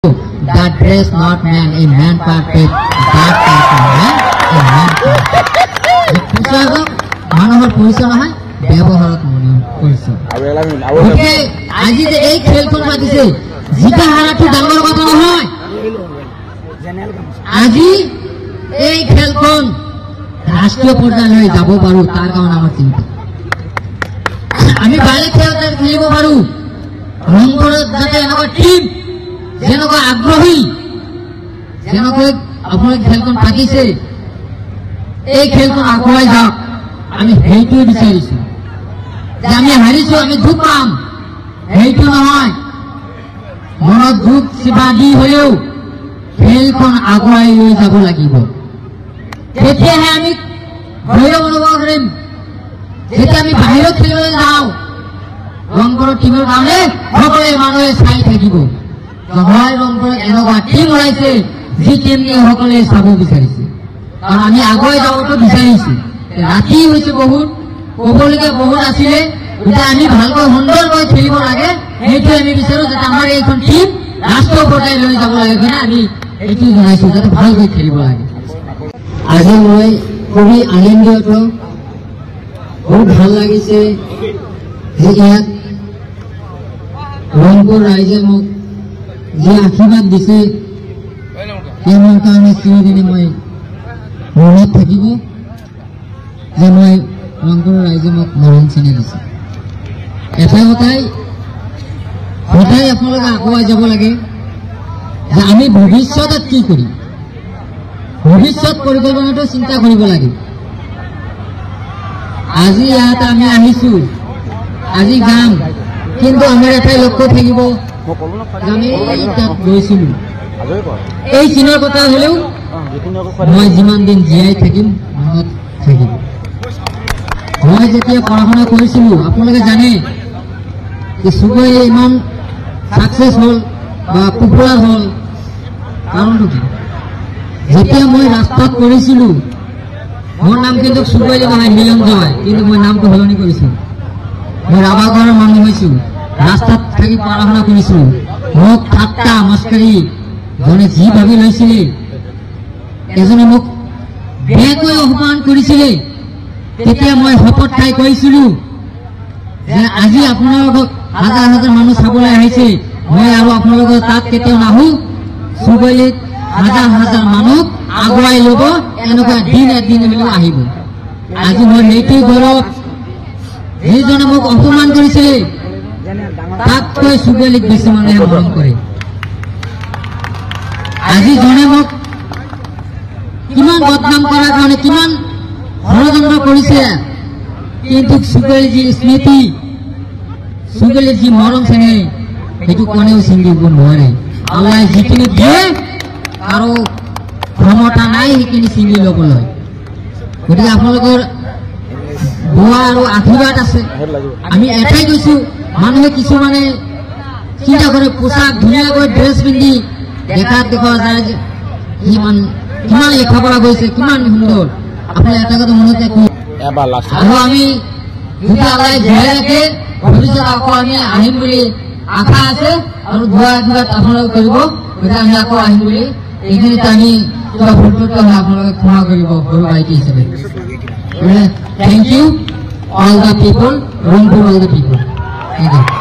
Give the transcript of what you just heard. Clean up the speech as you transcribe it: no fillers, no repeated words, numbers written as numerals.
That dress not man, a man perfect. That person man, a man perfect. পোশাক মানুহৰ পৰিচয় নহয়, ব্যৱহাৰত মনৰ পৰিচয়। গতিকে আজি যে এই খেলখন পাতিছে, জিকা হাৰাটো ডাঙৰ কথা নহয়। আজি এই খেলখন ৰাষ্ট্ৰীয় পৰ্যায়লৈ যাব পাৰো, তাৰ কাৰণে আমাৰ চিন্তা। আমি বাইৰে খেলিব পাৰো, ৰংঘৰত যাতে এনেকুৱা টিম যেনেকুৱা আগ্ৰহী, যেনেকৈ আপোনাৰ খেলখন পাতিছে, এই খেলখন আগুৱাই যাওক, আমি সেইটোৱে বিচাৰিছো। যে আমি হাৰিছো, আমি দুখ পাম, সেইটো নহয়। মনত দুখ চিপা দি হলেও খেলখন আগুৱাই লৈ যাব লাগিব। তেতিয়াহে আমি গৌৰৱ অনুভৱ কৰিম। যেতিয়া আমি বাহিৰত খেলিবলৈ যাওঁ, ৰংঘৰৰ টিমৰ কাৰণে সকলোৱে মানুহে চাই থাকিব। হয়, ৰংঘৰত এনেকুৱা টিম ওলাইছে, যি টিমকে সকলোৱে চাব বিচাৰিছে। কাৰণ আমি আগুৱাই যাবতো বিচাৰিছো। ৰাতি হৈছে বহুত, কবলগীয়া বহুত আছিলে। এতিয়া আমি ভালকৈ সুন্দৰকৈ খেলিব লাগে, সেইটোৱে আমি বিচাৰো। যাতে আমাৰ এইখন টিম ৰাষ্ট্ৰীয় পৰ্যায় লৈ যাব লাগে, আমি এইটো জনাইছো, যাতে ভালকৈ খেলিব লাগে। আজি মই খুবেই আনন্দিত, বহুত ভাল লাগিছে যে ইয়াত ৰংপুৰ ৰাইজে মোক যি আশীৰ্বাদ দিছে, তেওঁৰ কাৰণে চিৰদিনে মই মনত থাকিব যে মই ৰংপুৰৰ ৰাইজে মোক মৰম চেনেহ দিছে। এটা কথাই সদায় আপোনালোকে আগুৱাই যাব লাগে যে আমি ভৱিষ্যতত কি কৰিম, ভৱিষ্যত পৰিকল্পনাটো চিন্তা কৰিব লাগে। আজি ইয়াত আমি আহিছো, আজি যাম, কিন্তু আমাৰ এটাই লক্ষ্য থাকিব, আমি তাত গৈছিলো। এই চিনৰ কথা হলেও মই যিমান দিন জীয়াই থাকিম, মনত থাকিম। মই যেতিয়া পঢ়া শুনা কৰিছিলো, আপোনালোকে জানে যে চুবুৰী ইমান ছাকচেছ হল বা পপুলাৰ হল, কাৰণটো কি? যেতিয়া মই ৰাস্তাত কৰিছিলো, মোৰ নাম কিন্তু চুবুৰী নহয়, মিলন জয়, কিন্তু মই নামটো সলনি কৰিছো। মই ৰাভাঘৰৰ মানুহ হৈছো, ৰাস্তাত থাকি পঢ়া শুনা কৰিছো। মোক ঠাট্টা মস্কৰি জনে যি ভাবি লৈছিলে, এজনে মোক বেয়াকৈ অপমান কৰিছিলে, তেতিয়া মই শপত খাই কৈছিলো যে আজি আপোনালোকক হাজাৰ হাজাৰ মানুহ চাবলৈ আহিছে, মই আৰু আপোনালোকৰ তাত কেতিয়াও নাহো। চুবুৰীত হাজাৰ হাজাৰ মানুহ আগুৱাই লব, এনেকুৱা দিন এদিন হলেও আহিব। আজি মই সেইটোৱেই গৌৰৱ, যিজনে মোক অপমান কৰিছিলে তাতকৈ চুবুৰীক বেছি মানুহে মৰম কৰে। আজি জনে মোক কিমান বদনাম কৰাৰ কাৰণে কিমান ষড়যন্ত্ৰ কৰিছে, কিন্তু চুবুৰীৰ যি স্মৃতি, চুবুৰীৰ যি মৰম চেনেহ, সেইটো কোনেও ছিঙিব নোৱাৰে। আল্লাই যিখিনি দিয়ে আৰু ক্ষমতা নাই সেইখিনি ছিঙি ল'বলৈ। গতিকে আপোনালোকৰ দোৱা আৰু আশীৰ্বাদ আছে। আমি এটাই কৈছো, মানুহে কিছুমানে চিন্তা কৰে পোচাক ধুনীয়াকৈ ড্ৰেছ পিন্ধি দেখাত দেখা যায় যে কিমান লেখা পঢ়া গৈছে, কিমান সুন্দৰ। আপোনাৰ এটা কথা মনত ৰাখিব, আৰু আমি যদি আল্লাই জীয়াই ৰাখে, ভৱিষ্যত আকৌ আমি আহিম বুলি আশা আছে, আৰু দোৱা আশীৰ্বাদ আপোনালোকে কৰিব। গতিকে আমি আকৌ আহিম বুলি, এইখিনিতে আমি কিবা ভুল হ'লে আপোনালোকে ক্ষমা কৰিব সৰু ভাইটি হিচাপে। Thank you, all the people, Rangpur, all the people. Thank you.